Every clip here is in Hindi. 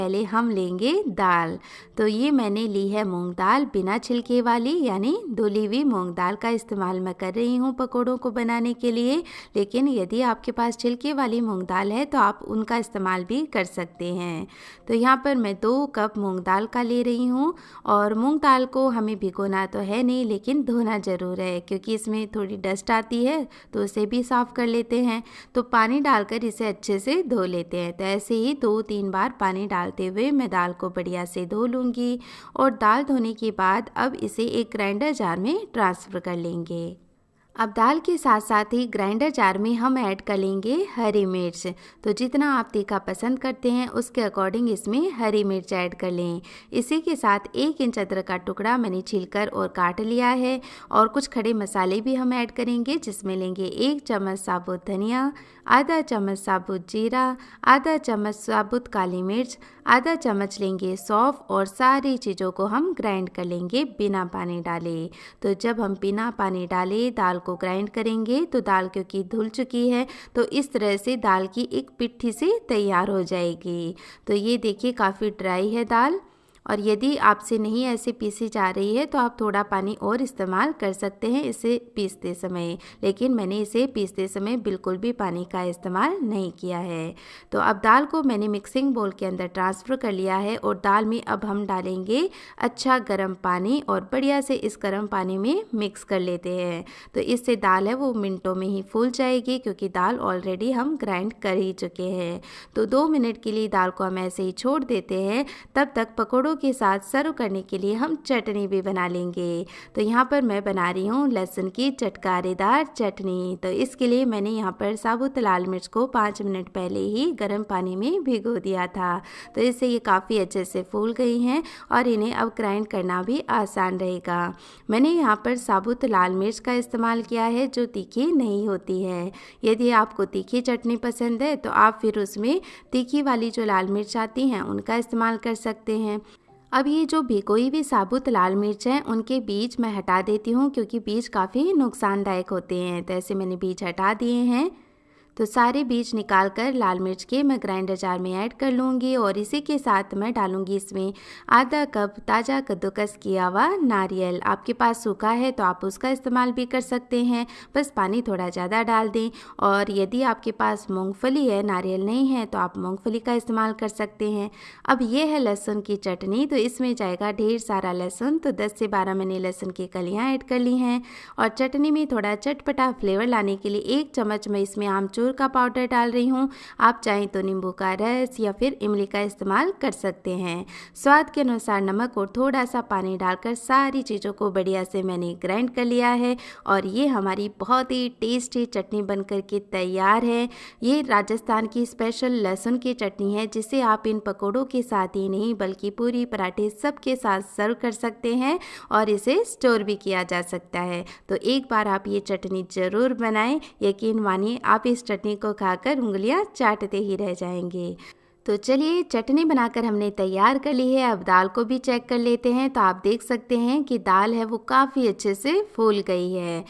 पहले हम लेंगे दाल। तो ये मैंने ली है मूंग दाल बिना छिलके वाली, यानी धुली हुई मूंग दाल का इस्तेमाल मैं कर रही हूँ पकौड़ों को बनाने के लिए। लेकिन यदि आपके पास छिलके वाली मूंग दाल है तो आप उनका इस्तेमाल भी कर सकते हैं। तो यहाँ पर मैं 2 कप मूंग दाल का ले रही हूँ। और मूंग दाल को हमें भिगोना तो है नहीं, लेकिन धोना ज़रूर है, क्योंकि इसमें थोड़ी डस्ट आती है, तो उसे भी साफ़ कर लेते हैं। तो पानी डालकर इसे अच्छे से धो लेते हैं। तो ऐसे ही 2-3 बार पानी डालते हुए मैं दाल को बढ़िया से धो लूँगी। और दाल धोने के बाद अब इसे एक ग्राइंडर जार में ट्रांसफ़र कर लेंगे। अब दाल के साथ साथ ही ग्राइंडर जार में हम ऐड कर लेंगे हरी मिर्च। तो जितना आप तीखा पसंद करते हैं उसके अकॉर्डिंग इसमें हरी मिर्च ऐड कर लें। इसी के साथ 1 इंच अदरक का टुकड़ा मैंने छीलकर और काट लिया है। और कुछ खड़े मसाले भी हम ऐड करेंगे, जिसमें लेंगे 1 चम्मच साबुत धनिया, आधा चम्मच साबुत जीरा, आधा चम्मच साबुत काली मिर्च, आधा चम्मच लेंगे सौंफ। और सारी चीज़ों को हम ग्राइंड कर लेंगे बिना पानी डाले। तो जब हम बिना पानी डाले दाल को ग्राइंड करेंगे तो दाल क्योंकि धुल चुकी है, तो इस तरह से दाल की एक पिट्ठी से तैयार हो जाएगी। तो ये देखिए काफ़ी ड्राई है दाल। और यदि आपसे नहीं ऐसे पीसी जा रही है तो आप थोड़ा पानी और इस्तेमाल कर सकते हैं इसे पीसते समय, लेकिन मैंने इसे पीसते समय बिल्कुल भी पानी का इस्तेमाल नहीं किया है। तो अब दाल को मैंने मिक्सिंग बोल के अंदर ट्रांसफ़र कर लिया है। और दाल में अब हम डालेंगे अच्छा गर्म पानी और बढ़िया से इस गर्म पानी में मिक्स कर लेते हैं। तो इससे दाल है वो मिनटों में ही फूल जाएगी, क्योंकि दाल ऑलरेडी हम ग्राइंड कर ही चुके हैं। तो 2 मिनट के लिए दाल को हम ऐसे ही छोड़ देते हैं। तब तक पकौड़ों के साथ सर्व करने के लिए हम चटनी भी बना लेंगे। तो यहाँ पर मैं बना रही हूँ लहसुन की चटकारेदार चटनी। तो इसके लिए मैंने यहाँ पर साबुत लाल मिर्च को 5 मिनट पहले ही गर्म पानी में भिगो दिया था। तो इससे ये काफ़ी अच्छे से फूल गई हैं और इन्हें अब ग्राइंड करना भी आसान रहेगा। मैंने यहाँ पर साबुत लाल मिर्च का इस्तेमाल किया है जो तीखी नहीं होती है। यदि आपको तीखी चटनी पसंद है तो आप फिर उसमें तीखी वाली जो लाल मिर्च आती हैं उनका इस्तेमाल कर सकते हैं। अब ये जो भिगोई हुई साबुत लाल मिर्च है उनके बीज मैं हटा देती हूँ, क्योंकि बीज काफ़ी नुकसानदायक होते हैं। तो ऐसे मैंने बीज हटा दिए हैं। तो सारे बीज निकालकर लाल मिर्च के मैं ग्राइंडर जार में ऐड कर लूँगी। और इसी के साथ मैं डालूँगी इसमें आधा कप ताज़ा कद्दूकस किया हुआ नारियल। आपके पास सूखा है तो आप उसका इस्तेमाल भी कर सकते हैं, बस पानी थोड़ा ज़्यादा डाल दें। और यदि आपके पास मूंगफली है, नारियल नहीं है, तो आप मूंगफली का इस्तेमाल कर सकते हैं। अब ये है लहसुन की चटनी। तो इसमें जाएगा ढेर सारा लहसुन। तो 10 से 12 मैंने लहसुन की कलियाँ ऐड कर ली हैं। और चटनी में थोड़ा चटपटा फ्लेवर लाने के लिए 1 चम्मच मैं इसमें आमचूर का पाउडर डाल रही हूँ। आप चाहें तो नींबू का रस या फिर इमली का इस्तेमाल कर सकते हैं। स्वाद के अनुसार नमक और थोड़ा सा पानी डालकर सारी चीज़ों को बढ़िया से मैंने ग्राइंड कर लिया है। और ये हमारी बहुत ही टेस्टी चटनी बनकर के तैयार है। ये राजस्थान की स्पेशल लहसुन की चटनी है, जिसे आप इन पकौड़ों के साथ ही नहीं बल्कि पूरी पराठे सबके साथ सर्व कर सकते हैं और इसे स्टोर भी किया जा सकता है। तो एक बार आप ये चटनी ज़रूर बनाएं। यकीन मानिए आप इस चटनी को खाकर उंगलियां चाटते ही रह जाएंगे। तो चलिए चटनी बनाकर हमने तैयार कर ली है। अब दाल को भी चेक कर लेते हैं। तो आप देख सकते हैं कि दाल है वो काफ़ी अच्छे से फूल गई है।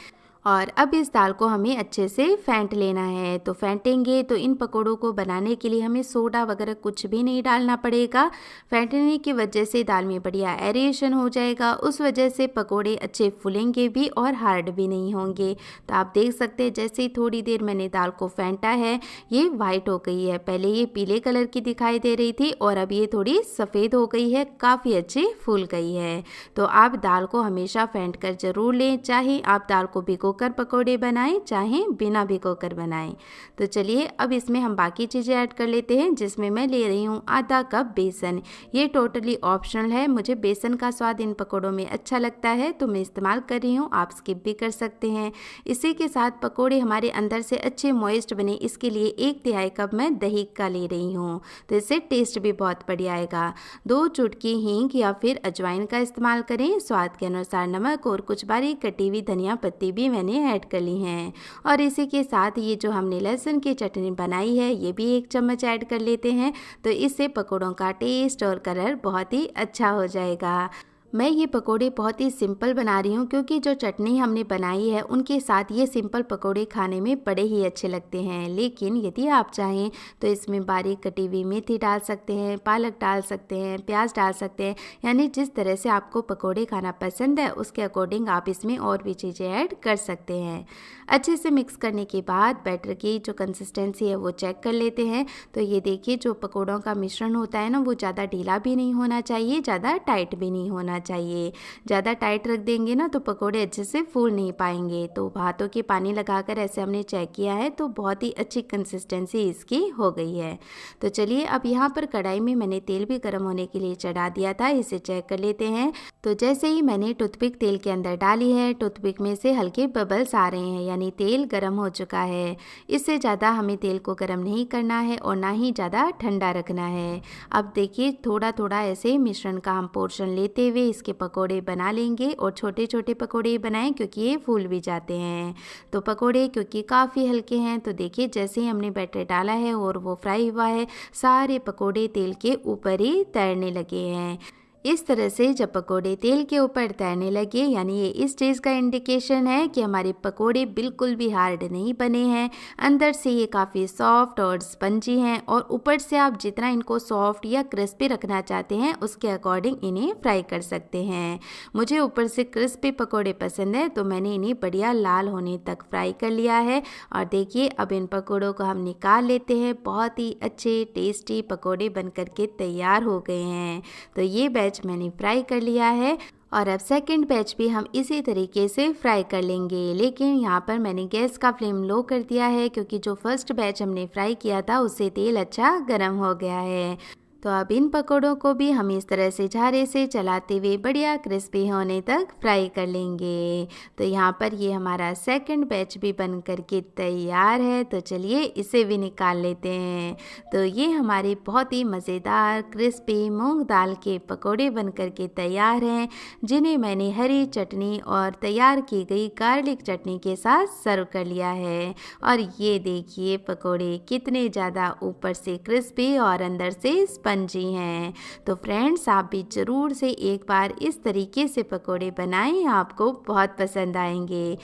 और अब इस दाल को हमें अच्छे से फेंट लेना है। तो फेंटेंगे तो इन पकोड़ों को बनाने के लिए हमें सोडा वगैरह कुछ भी नहीं डालना पड़ेगा। फेंटने की वजह से दाल में बढ़िया एरेशन हो जाएगा, उस वजह से पकोड़े अच्छे फूलेंगे भी और हार्ड भी नहीं होंगे। तो आप देख सकते हैं जैसे ही थोड़ी देर मैंने दाल को फेंटा है ये वाइट हो गई है। पहले ये पीले कलर की दिखाई दे रही थी और अब ये थोड़ी सफ़ेद हो गई है, काफ़ी अच्छी फूल गई है। तो आप दाल को हमेशा फेंट कर ज़रूर लें, चाहे आप दाल को भिगो कर पकोड़े बनाएं चाहे बिना भिगो कर बनाएं। तो चलिए अब इसमें हम बाकी चीज़ें ऐड कर लेते हैं, जिसमें मैं ले रही हूँ आधा कप बेसन। ये टोटली ऑप्शनल है, मुझे बेसन का स्वाद इन पकोड़ों में अच्छा लगता है तो मैं इस्तेमाल कर रही हूँ, आप स्किप भी कर सकते हैं। इसी के साथ पकोड़े हमारे अंदर से अच्छे मॉइस्ट बने, इसके लिए 1/3 कप मैं दही का ले रही हूँ। तो इससे टेस्ट भी बहुत बढ़िया आएगा। 2 चुटकी हींग या फिर अजवाइन का इस्तेमाल करें, स्वाद के अनुसार नमक और कुछ बारीक कटी हुई धनिया पत्ती भी मैंने ऐड कर ली हैं। और इसी के साथ ये जो हमने लहसुन की चटनी बनाई है ये भी 1 चम्मच ऐड कर लेते हैं। तो इससे पकौड़ों का टेस्ट और कलर बहुत ही अच्छा हो जाएगा। मैं ये पकोड़े बहुत ही सिंपल बना रही हूँ क्योंकि जो चटनी हमने बनाई है उनके साथ ये सिंपल पकोड़े खाने में बड़े ही अच्छे लगते हैं। लेकिन यदि आप चाहें तो इसमें बारीक कटी हुई मेथी डाल सकते हैं, पालक डाल सकते हैं, प्याज डाल सकते हैं, यानी जिस तरह से आपको पकोड़े खाना पसंद है उसके अकॉर्डिंग आप इसमें और भी चीज़ें ऐड कर सकते हैं। अच्छे से मिक्स करने के बाद बैटर की जो कंसिस्टेंसी है वो चेक कर लेते हैं। तो ये देखिए, जो पकोड़ों का मिश्रण होता है ना, वो ज़्यादा ढीला भी नहीं होना चाहिए, ज़्यादा टाइट भी नहीं होना चाहिए। ज़्यादा टाइट रख देंगे ना तो पकोड़े अच्छे से फूल नहीं पाएंगे। तो हाथों के पानी लगाकर ऐसे हमने चेक किया है तो बहुत ही अच्छी कंसिस्टेंसी इसकी हो गई है। तो चलिए, अब यहाँ पर कढ़ाई में मैंने तेल भी गर्म होने के लिए चढ़ा दिया था, इसे चेक कर लेते हैं। तो जैसे ही मैंने टूथपिक तेल के अंदर डाली है, टूथपिक में से हल्के बबल्स आ रहे हैं, यानी तेल गर्म हो चुका है। इससे ज़्यादा हमें तेल को गर्म नहीं करना है और ना ही ज़्यादा ठंडा रखना है। अब देखिए, थोड़ा थोड़ा ऐसे मिश्रण का हम पोर्शन लेते हुए इसके पकोड़े बना लेंगे और छोटे छोटे पकोड़े बनाएं क्योंकि ये फूल भी जाते हैं। तो पकोड़े क्योंकि काफ़ी हल्के हैं, तो देखिए जैसे ही हमने बैटर डाला है और वो फ्राई हुआ है, सारे पकोड़े तेल के ऊपर ही तैरने लगे हैं। इस तरह से जब पकोड़े तेल के ऊपर तैरने लगे, यानी ये इस चीज़ का इंडिकेशन है कि हमारे पकोड़े बिल्कुल भी हार्ड नहीं बने हैं। अंदर से ये काफ़ी सॉफ्ट और स्पंजी हैं और ऊपर से आप जितना इनको सॉफ्ट या क्रिस्पी रखना चाहते हैं उसके अकॉर्डिंग इन्हें फ्राई कर सकते हैं। मुझे ऊपर से क्रिस्पी पकोड़े पसंद है तो मैंने इन्हें बढ़िया लाल होने तक फ्राई कर लिया है। और देखिए, अब इन पकोड़ों को हम निकाल लेते हैं। बहुत ही अच्छे टेस्टी पकोड़े बन करके तैयार हो गए हैं। तो ये बैच मैंने फ्राई कर लिया है और अब सेकंड बैच भी हम इसी तरीके से फ्राई कर लेंगे। लेकिन यहाँ पर मैंने गैस का फ्लेम लो कर दिया है क्योंकि जो फर्स्ट बैच हमने फ्राई किया था उससे तेल अच्छा गर्म हो गया है। तो अब इन पकोड़ों को भी हम इस तरह से झारे से चलाते हुए बढ़िया क्रिस्पी होने तक फ्राई कर लेंगे। तो यहाँ पर ये हमारा सेकंड बैच भी बन करके तैयार है। तो चलिए इसे भी निकाल लेते हैं। तो ये हमारे बहुत ही मज़ेदार क्रिस्पी मूंग दाल के पकोड़े बन करके तैयार हैं, जिन्हें मैंने हरी चटनी और तैयार की गई गार्लिक चटनी के साथ सर्व कर लिया है। और ये देखिए पकोड़े कितने ज़्यादा ऊपर से क्रिस्पी और अंदर से स्पंजी हैं। तो फ्रेंड्स, आप भी ज़रूर से एक बार इस तरीके से पकोड़े बनाएं, आपको बहुत पसंद आएंगे।